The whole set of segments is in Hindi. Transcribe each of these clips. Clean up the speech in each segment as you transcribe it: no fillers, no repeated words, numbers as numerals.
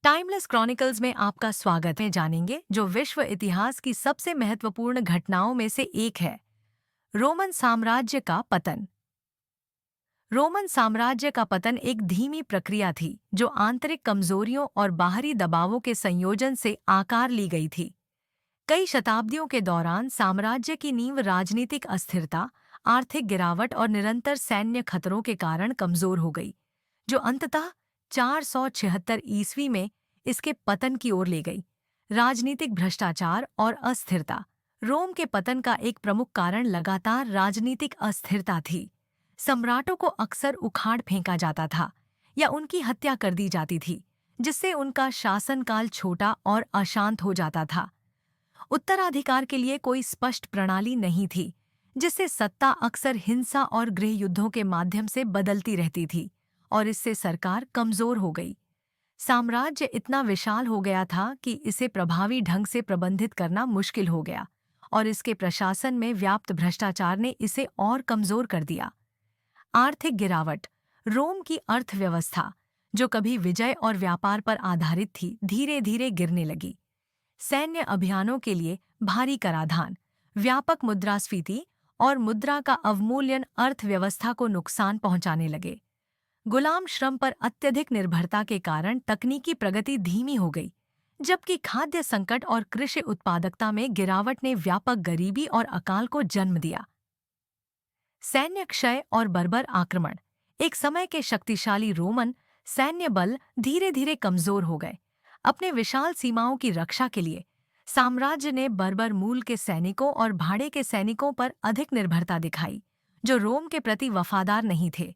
टाइमलेस क्रॉनिकल्स में आपका स्वागत है। जानेंगे जो विश्व इतिहास की सबसे महत्वपूर्ण घटनाओं में से एक है, रोमन साम्राज्य का पतन। रोमन साम्राज्य का पतन एक धीमी प्रक्रिया थी जो आंतरिक कमजोरियों और बाहरी दबावों के संयोजन से आकार ली गई थी। कई शताब्दियों के दौरान साम्राज्य की नींव राजनीतिक अस्थिरता, आर्थिक गिरावट और निरंतर सैन्य खतरों के कारण कमजोर हो गई, जो अंततः 476 ईस्वी में इसके पतन की ओर ले गई। राजनीतिक भ्रष्टाचार और अस्थिरता। रोम के पतन का एक प्रमुख कारण लगातार राजनीतिक अस्थिरता थी। सम्राटों को अक्सर उखाड़ फेंका जाता था या उनकी हत्या कर दी जाती थी, जिससे उनका शासनकाल छोटा और अशांत हो जाता था। उत्तराधिकार के लिए कोई स्पष्ट प्रणाली नहीं थी, जिससे सत्ता अक्सर हिंसा और गृह युद्धों के माध्यम से बदलती रहती थी, और इससे सरकार कमजोर हो गई। साम्राज्य इतना विशाल हो गया था कि इसे प्रभावी ढंग से प्रबंधित करना मुश्किल हो गया, और इसके प्रशासन में व्याप्त भ्रष्टाचार ने इसे और कमजोर कर दिया। आर्थिक गिरावट। रोम की अर्थव्यवस्था, जो कभी विजय और व्यापार पर आधारित थी, धीरे धीरे गिरने लगी। सैन्य अभियानों के लिए भारी कराधान, व्यापक मुद्रास्फीति और मुद्रा का अवमूल्यन अर्थव्यवस्था को नुकसान पहुंचाने लगे। गुलाम श्रम पर अत्यधिक निर्भरता के कारण तकनीकी प्रगति धीमी हो गई, जबकि खाद्य संकट और कृषि उत्पादकता में गिरावट ने व्यापक गरीबी और अकाल को जन्म दिया। सैन्य क्षय और बर्बर आक्रमण। एक समय के शक्तिशाली रोमन सैन्य बल धीरे धीरे कमजोर हो गए। अपने विशाल सीमाओं की रक्षा के लिए साम्राज्य ने बर्बर मूल के सैनिकों और भाड़े के सैनिकों पर अधिक निर्भरता दिखाई, जो रोम के प्रति वफादार नहीं थे।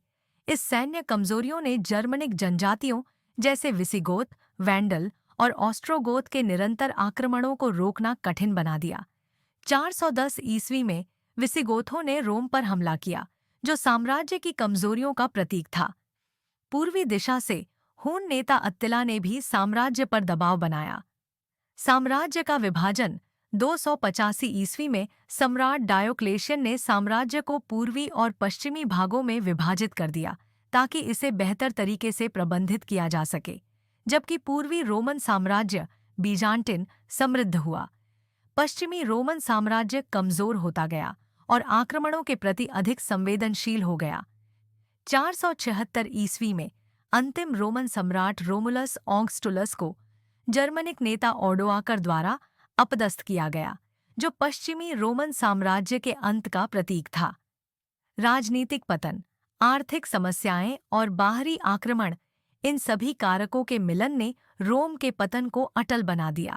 इस सैन्य कमजोरियों ने जर्मनिक जनजातियों जैसे विसिगोथ, वैंडल और ऑस्ट्रोगोथ के निरंतर आक्रमणों को रोकना कठिन बना दिया। 410 ईस्वी में विसिगोथों ने रोम पर हमला किया, जो साम्राज्य की कमजोरियों का प्रतीक था। पूर्वी दिशा से हून नेता अत्तिला ने भी साम्राज्य पर दबाव बनाया। साम्राज्य का विभाजन। 285 ईस्वी में सम्राट डायोक्लेशियन ने साम्राज्य को पूर्वी और पश्चिमी भागों में विभाजित कर दिया, ताकि इसे बेहतर तरीके से प्रबंधित किया जा सके। जबकि पूर्वी रोमन साम्राज्य बीजांटिन समृद्ध हुआ, पश्चिमी रोमन साम्राज्य कमजोर होता गया और आक्रमणों के प्रति अधिक संवेदनशील हो गया। 476 ईस्वी में अंतिम रोमन सम्राट रोमुलस ऑगस्टुलस को जर्मनिक नेता ओडोआकर द्वारा अपदस्थ किया गया, जो पश्चिमी रोमन साम्राज्य के अंत का प्रतीक था। राजनीतिक पतन, आर्थिक समस्याएं और बाहरी आक्रमण, इन सभी कारकों के मिलन ने रोम के पतन को अटल बना दिया।